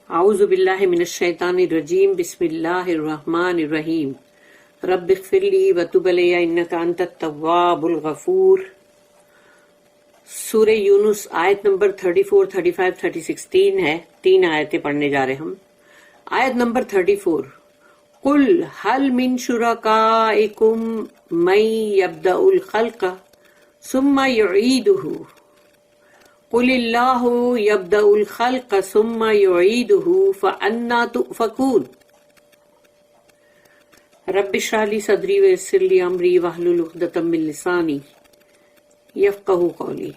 اعوذ باللہ من الشیطان الرجیم بسم اللہ الرحمن الرحیم رب اغفر لی وتب علی انک انت التواب الغفور۔ سورہ یونس آیت نمبر 34، 35، 36 تین ہے، 3 آیتیں پڑھنے جا رہے ہم۔ آیت نمبر 34، قل هل من شرکائکم من یبدأ الخلق ثم یعیدہ قل اللہ یبدأ الخلق ثم یعیدہ فأنا تؤفکون۔ رب اشرح لی صدری ویسر لی امری واحلل عقدۃ من لسانی یفقہوا قولی۔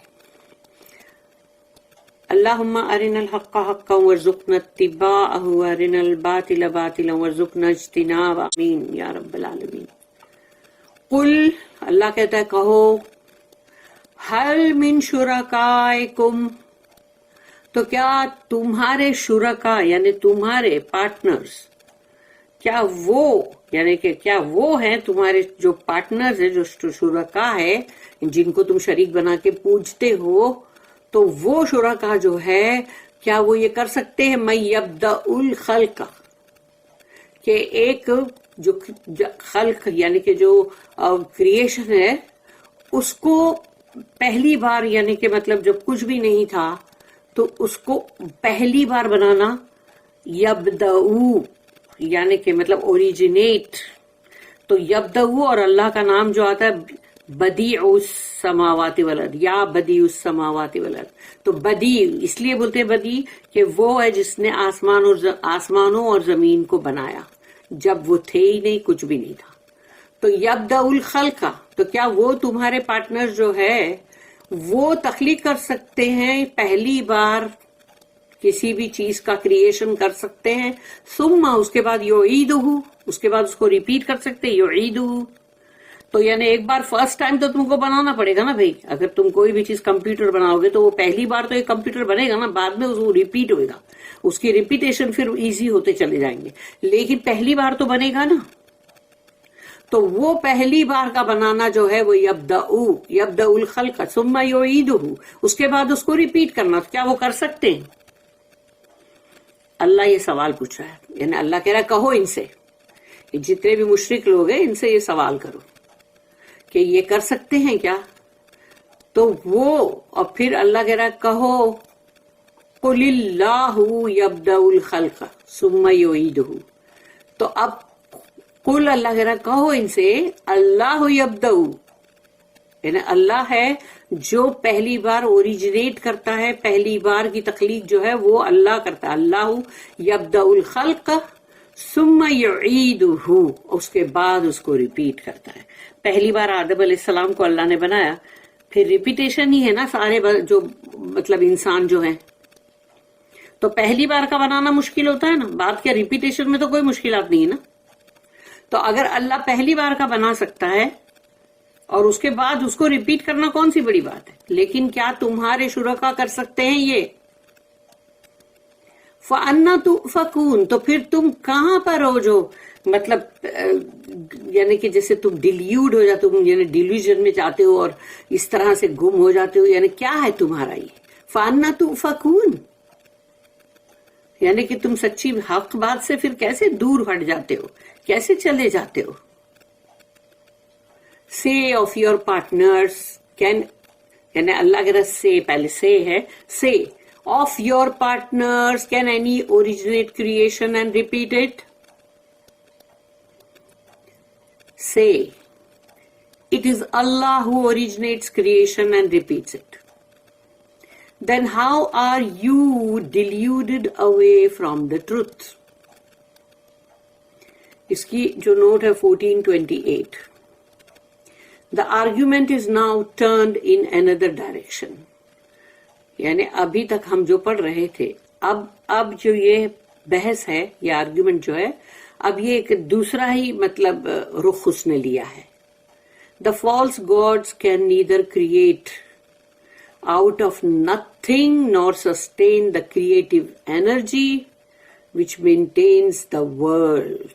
اللہم ارنا الحق حقا وارزقنا اتباعہ وارنا الباطل باطلا وارزقنا اجتنابہ، آمین یا رب العالمین۔ قل، اللہ کہتا ہے کہو، حل من شرکائکم، تو کیا تمہارے شرکا یعنی تمہارے پارٹنرز، کیا وہ یعنی کہ کیا وہ ہیں تمہارے جو پارٹنرز ہیں، جو شرکا ہے جن کو تم شریک بنا کے پوجتے ہو، تو وہ شرکا جو ہے کیا وہ یہ کر سکتے ہیں من یبدأ الخلق، کہ ایک جو خلق یعنی کہ جو کریشن ہے اس کو پہلی بار، یعنی کہ مطلب جب کچھ بھی نہیں تھا تو اس کو پہلی بار بنانا، یبدأو یعنی کہ مطلب اوریجنیٹ، تو یبدأو اور اللہ کا نام جو آتا ہے بدیع السماوات والارض یا بدیع السماوات والارض، تو بدیع اس لیے بولتے ہیں بدیع کہ وہ ہے جس نے آسمانوں اور زمین کو بنایا جب وہ تھے ہی نہیں، کچھ بھی نہیں تھا۔ تو یبدأ الخلق، تو کیا وہ تمہارے پارٹنر جو ہے وہ تخلیق کر سکتے ہیں، پہلی بار کسی بھی چیز کا کریشن کر سکتے ہیں، ثم اس کے بعد یعیدہ، اس کے بعد اس کو ریپیٹ کر سکتے ہیں، یعیدہ، تو یعنی ایک بار فرسٹ ٹائم تو تم کو بنانا پڑے گا نا بھائی، اگر تم کوئی بھی چیز کمپیوٹر بناؤ گے تو وہ پہلی بار تو ایک کمپیوٹر بنے گا نا، بعد میں وہ ریپیٹ ہوئے گا، اس کی ریپیٹیشن پھر ایزی ہوتے چلے جائیں گے، لیکن پہلی بار تو بنے گا نا، تو وہ پہلی بار کا بنانا جو ہے وہ یبدأ الخلق ثم یعیدہ، اس کے بعد اس کو ریپیٹ کرنا، کیا وہ کر سکتے ہیں؟ اللہ یہ سوال پوچھ رہا ہے، یعنی اللہ کہہ رہا ہے کہو ان سے، جتنے بھی مشرک لوگ ہیں ان سے یہ سوال کرو کہ یہ کر سکتے ہیں کیا؟ تو وہ، اور پھر اللہ کہہ رہا ہے کہو قل اللہ یبدأ الخلق ثم یعیدہ، تو اب قل اللہ کہہ رہا ہے کہو ان سے اللہ یبدأ، یعنی اللہ ہے جو پہلی بار اوریجنیٹ کرتا ہے، پہلی بار کی تخلیق جو ہے وہ اللہ کرتا ہے، اللہ یبدأ الخلق ثم یعیدہ، اس کے بعد اس کو ریپیٹ کرتا ہے۔ پہلی بار آدم علیہ السلام کو اللہ نے بنایا، پھر ریپیٹیشن ہی ہے نا، سارے جو مطلب انسان جو ہیں، تو پہلی بار کا بنانا مشکل ہوتا ہے نا، بعد کے ریپیٹیشن میں تو کوئی مشکلات نہیں ہے نا، تو اگر اللہ پہلی بار کا بنا سکتا ہے اور اس کے بعد اس کو ریپیٹ کرنا کون سی بڑی بات ہے، لیکن کیا تمہارے شرکا کر سکتے ہیں یہ؟ فَأَنَّا تُؤْفَكُونَ، تو پھر تم کہاں پر ہو جو مطلب یعنی کہ جیسے تم ڈیلیوڈ ہو جاتے ہو، یعنی ڈیلیوژن میں جاتے ہو اور اس طرح سے گم ہو جاتے ہو، یعنی کیا ہے تمہارا یہ؟ فَأَنَّا تُؤْفَكُونَ، یعنی کہ تم سچی حق بات سے پھر کیسے دور ہٹ جاتے ہو، کیسے چلے جاتے ہو؟ سے آف یور پارٹنرس کین، یعنی اللہ کے رس سے پہلے سے ہے، سے of your partners can any originate creation and repeat it? Say, it is Allah who originates creation and repeats it. Then how are you deluded away from the truth? اس کی جو نوٹ ہے 1428. The argument is now turned in another direction. یعنی ابھی تک ہم جو پڑھ رہے تھے، اب جو یہ بحث ہے، یہ آرگیومنٹ جو ہے، اب یہ ایک دوسرا ہی مطلب رخ اس نے لیا ہے۔ The false gods can neither create out of nothing nor sustain the creative energy which maintains the world.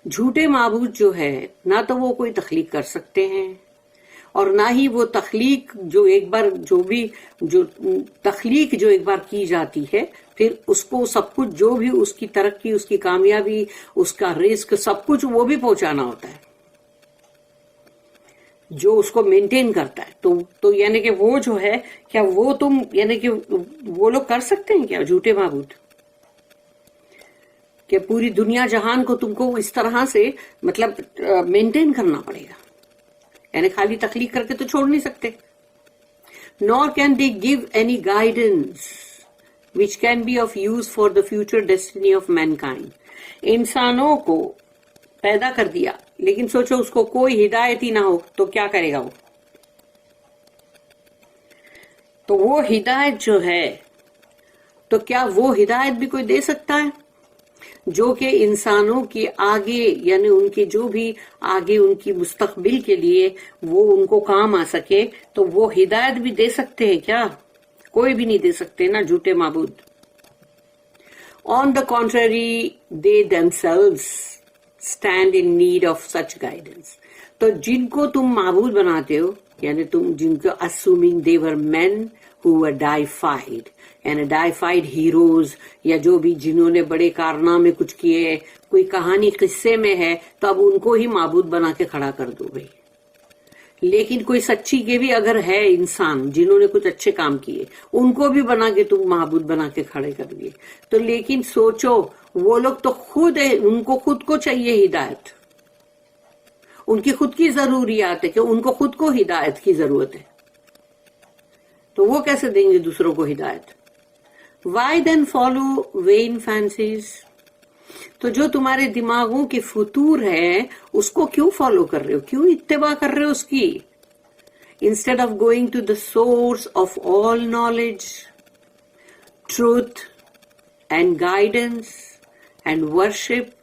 جھوٹے معبود جو ہے نہ تو وہ کوئی تخلیق کر سکتے ہیں اور نہ ہی وہ تخلیق جو ایک بار کی جاتی ہے پھر اس کو سب کچھ جو بھی اس کی ترقی، اس کی کامیابی، اس کا رزق، سب کچھ وہ بھی پہنچانا ہوتا ہے جو اس کو مینٹین کرتا ہے. تو یعنی کہ وہ جو ہے، کیا وہ تم یعنی کہ وہ لوگ کر سکتے ہیں کیا جھوٹے معبود، کہ پوری دنیا جہان کو تم کو اس طرح سے مطلب مینٹین کرنا پڑے گا؟ یعنی خالی تخلیق کر کے تو چھوڑ نہیں سکتے. nor can they give any guidance which can be of use for the future destiny of mankind. انسانوں کو پیدا کر دیا لیکن سوچو اس کو کوئی ہدایت ہی نہ ہو تو کیا کرے گا وہ؟ تو وہ ہدایت جو ہے، تو کیا وہ ہدایت بھی کوئی دے سکتا ہے جو کہ انسانوں کی آگے یعنی ان کے جو بھی آگے ان کی مستقبل کے لیے وہ ان کو کام آ سکے؟ تو وہ ہدایت بھی دے سکتے ہیں کیا؟ کوئی بھی نہیں دے سکتے نا جھوٹے معبود. On the contrary, they themselves stand in need of such guidance. تو جن کو تم معبود بناتے ہو یعنی تم جن کو assuming they were men who were deified یعنی ڈائیفائڈ ہیروز، یا جو بھی جنہوں نے بڑے کارنامے کچھ کیے، کوئی کہانی قصے میں ہے، تو اب ان کو ہی معبود بنا کے کھڑا کر دو بھائی. لیکن کوئی سچی کے بھی اگر ہے انسان جنہوں نے کچھ اچھے کام کیے، ان کو بھی بنا کے تم معبود بنا کے کھڑے کر دیے. تو لیکن سوچو وہ لوگ تو خود ہے، ان کو خود کو چاہیے ہدایت، ان کی خود کی ضروریات ہے کہ ان کو خود کو ہدایت کی ضرورت ہے، تو وہ کیسے دیں گے دوسروں کو ہدایت؟ Why then follow vain fancies? تو جو تمہارے دماغوں کے فطور ہے اس کو کیوں فالو کر رہے ہو، کیوں اتباع کر رہے ہو اس کی؟ Instead of going to the source of all knowledge, truth and guidance and worship,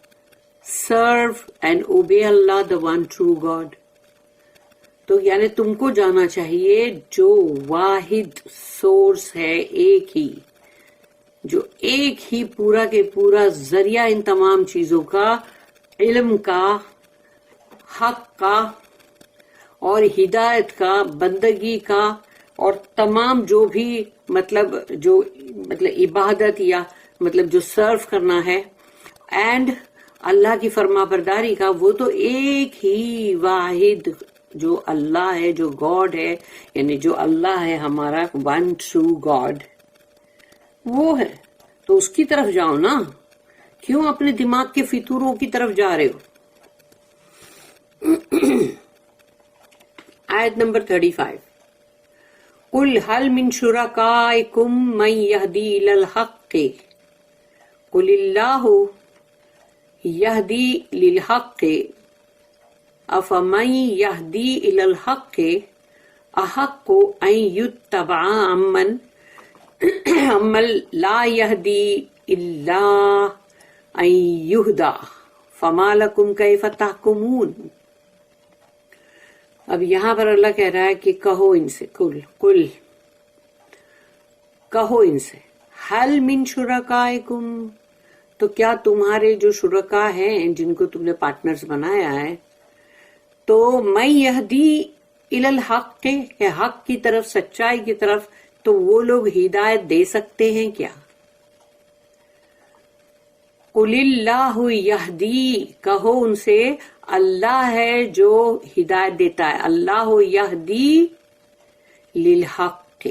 serve and obey Allah, the one true God. تو یعنی تم کو جانا چاہیے جو واحد سورس ہے، ایک ہی، جو ایک ہی پورا کے پورا ذریعہ ان تمام چیزوں کا، علم کا، حق کا اور ہدایت کا، بندگی کا، اور تمام جو بھی مطلب عبادت یا مطلب جو سرو کرنا ہے، اینڈ اللہ کی فرما برداری کا، وہ تو ایک ہی واحد جو اللہ ہے، جو گاڈ ہے، یعنی جو اللہ ہے ہمارا ون ٹرو گاڈ، وہ ہے. تو اس کی طرف جاؤ نا، کیوں اپنے دماغ کے فطوروں کی طرف جا رہے ہو؟ آیت نمبر 35. قل هل من شرکائکم من یہدی الی الحق قل اللہ یہدی للحق افمن یہدی الی الحق احق ان یتبع امن لا یہدی الا ان یہدی فما لکم کیف تحکمون. اب یہاں پر اللہ کہہ رہا ہے کہ کہو ان سے، کل کہو ان سے، حل من شرکائکم، تو کیا تمہارے جو شرکا ہیں جن کو تم نے پارٹنرز بنایا ہے، تو میں یہدی الی الحق کہ حق کی طرف، سچائی کی طرف، تو وہ لوگ ہدایت دے سکتے ہیں کیا؟ قل اللہ یہدی، کہو ان سے اللہ ہے جو ہدایت دیتا ہے، اللہ یہدی للحق،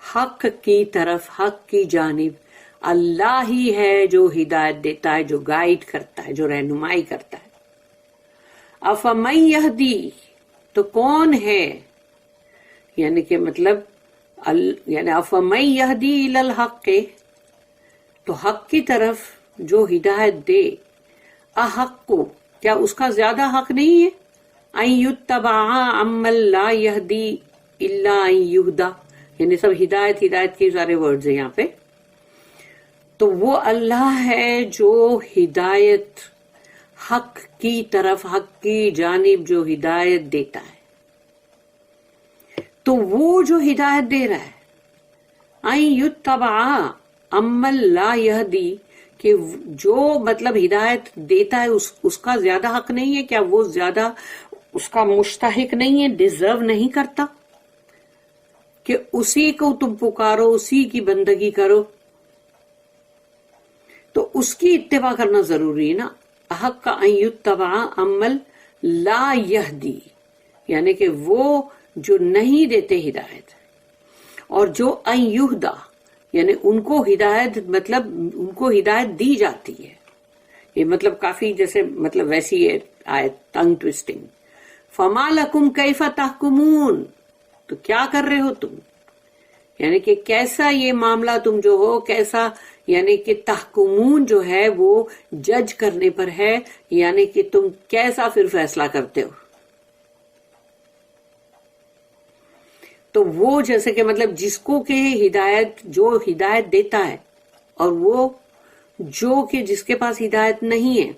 حق کی طرف، حق کی جانب، اللہ ہی ہے جو ہدایت دیتا ہے، جو گائیڈ کرتا ہے، جو رہنمائی کرتا ہے. افمن یہدی، تو کون ہے، یعنی کہ مطلب یعنی افمن یہدی الی الحق، تو حق کی طرف جو ہدایت دے، احق کو، کیا اس کا زیادہ حق نہیں ہے؟ ان یتبع امن لا یہدی الا ان یہدی، یعنی سب ہدایت کے سارے ورڈز ہیں یہاں پہ. تو وہ اللہ ہے جو ہدایت، حق کی طرف، حق کی جانب جو ہدایت دیتا ہے. تو وہ جو ہدایت دے رہا ہے، ان یتبع امن لا یہدی، کہ جو مطلب ہدایت دیتا ہے اس کا زیادہ حق نہیں ہے؟ کیا وہ زیادہ اس کا مستحق نہیں ہے، ڈیزرو نہیں کرتا کہ اسی کو تم پکارو، اسی کی بندگی کرو؟ اس کی اتباع کرنا ضروری ہے نا. حق ان یتبع عمل لا یہدی، یعنی کہ وہ جو نہیں دیتے ہدایت، اور جو ان یہدا یعنی ان کو ہدایت، مطلب ان کو ہدایت دی جاتی ہے. یہ مطلب کافی جیسے مطلب ویسی ہے آیت ٹنگ ٹویسٹنگ. فما لکم کیف تحکمون، تو کیا کر رہے ہو تم، یعنی کہ کیسا یہ معاملہ تم جو ہو، کیسا یعنی کہ تحکمون جو ہے وہ جج کرنے پر ہے، یعنی کہ تم کیسا پھر فیصلہ کرتے ہو. تو وہ جیسے کہ مطلب جس کو کہ ہدایت، جو ہدایت دیتا ہے، اور وہ جو کہ جس کے پاس ہدایت نہیں ہے،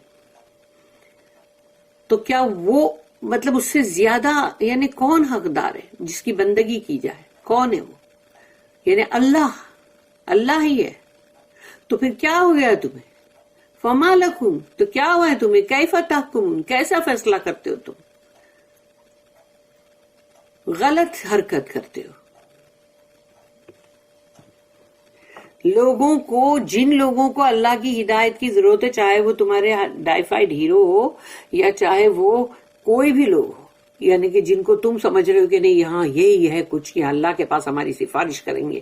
تو کیا وہ مطلب اس سے زیادہ یعنی کون حقدار ہے جس کی بندگی کی جائے؟ کون ہے وہ؟ یعنی اللہ ہی ہے. تو پھر کیا ہو گیا تمہیں؟ فما لکم، تو کیا ہوا ہے تمہیں؟ کیف تحکمون، کیسا فیصلہ کرتے ہو تم؟ غلط حرکت کرتے ہو. لوگوں کو، جن لوگوں کو اللہ کی ہدایت کی ضرورت ہے، چاہے وہ تمہارے ڈائیفائڈ ہیرو ہو یا چاہے وہ کوئی بھی لوگ ہو، یعنی کہ جن کو تم سمجھ رہے ہو کہ نہیں یہاں یہی ہے کچھ، یہ اللہ کے پاس ہماری سفارش کریں گے،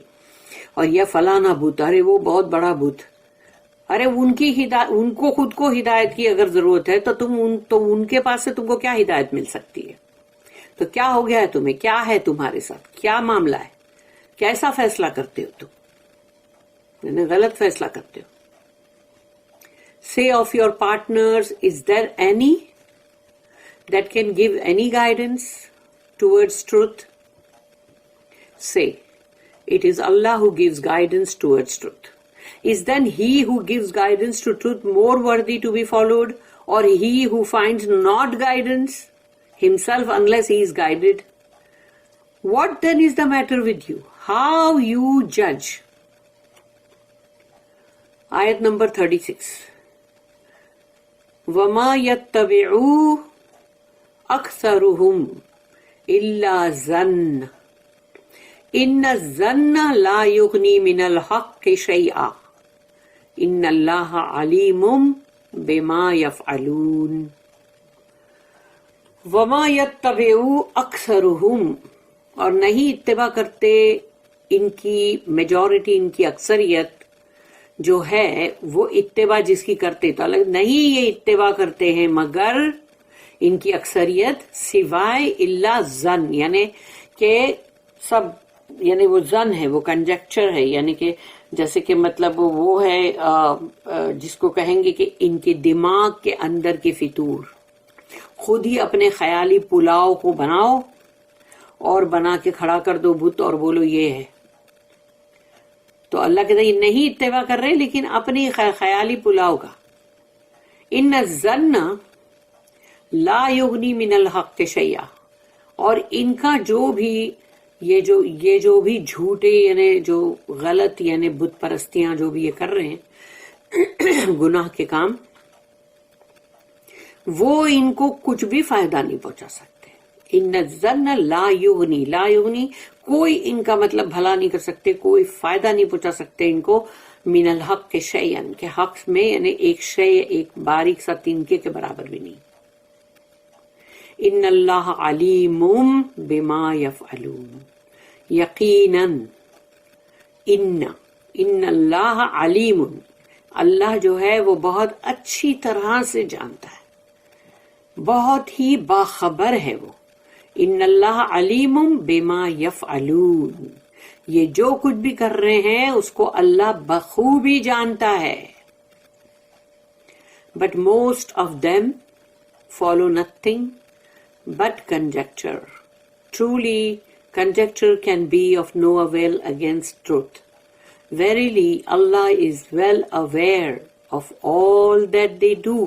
اور یہ فلانا بت، ارے وہ بہت بڑا بت، ارے ان کی ہدایت، ان کو خود کو ہدایت کی اگر ضرورت ہے تو ان کے پاس سے تم کو کیا ہدایت مل سکتی ہے؟ تو کیا ہو گیا ہے تمہیں؟ کیا ہے تمہارے ساتھ؟ کیا معاملہ ہے؟ کیسا فیصلہ کرتے ہو تم؟ یعنی غلط فیصلہ کرتے ہو. Say of your partners, is there any that can give any guidance towards truth? Say, it is Allah who gives guidance towards truth. Is then he who gives guidance to truth more worthy to be followed, or he who finds not guidance himself unless he is guided? What then is the matter with you? How you judge? آیت number 36. وَمَا يَتَّبِعُوا أَكْثَرُهُمْ إِلَّا ظَنَّ إِنَّ الظَّنَّ لَا يُغْنِي مِنَ الْحَقِّ شَيْئًا إِنَّ اللَّهَ عَلِيمٌ بِمَا يَفْعَلُونَ. وَمَا يَتَّبِعُوا أَكْثَرُهُمْ، اور نہیں اتباع کرتے ان کی میجورٹی، ان کی اکثریت جو ہے، وہ اتباع جس کی کرتے تو الگ نہیں، یہ اتباع کرتے ہیں مگر ان کی اکثریت سوائے الا ظن، یعنی کہ سب، یعنی وہ ظن ہے، وہ کنجیکچر ہے، یعنی کہ جیسے کہ مطلب وہ ہے جس کو کہیں گے کہ ان کے دماغ کے اندر کے فطور. خود ہی اپنے خیالی پلاؤ کو بناؤ اور بنا کے کھڑا کر دو بت اور بولو یہ ہے. تو اللہ کہتا ہے یہ نہیں اتباع کر رہے لیکن اپنی خیالی پلاؤ کا. ان الظن لا یغنی من الحق شیئا، اور ان کا جو بھی یہ جو بھی جھوٹے یعنی جو غلط یعنی بت پرستیاں جو بھی یہ کر رہے ہیں گناہ کے کام، وہ ان کو کچھ بھی فائدہ نہیں پہنچا سکتے. ان الظن لا یغنی، لا یغنی کوئی ان کا مطلب بھلا نہیں کر سکتے، کوئی فائدہ نہیں پہنچا سکتے ان کو، من الحق کے شیئن کے حق میں، یعنی ایک شے، ایک باریک سا تنکے کے برابر بھی نہیں. ان اللہ علیم بما یفعلون، یقیناً ان اللہ علیم، اللہ جو ہے وہ بہت اچھی طرح سے جانتا ہے، بہت ہی باخبر ہے وہ. ان اللہ علیم بما یفعلون، یہ جو کچھ بھی کر رہے ہیں اس کو اللہ بخوبی جانتا ہے. But most of them follow nothing but conjecture. Truly conjecture can be of no avail against truth. Verily Allah is well aware of all that they do.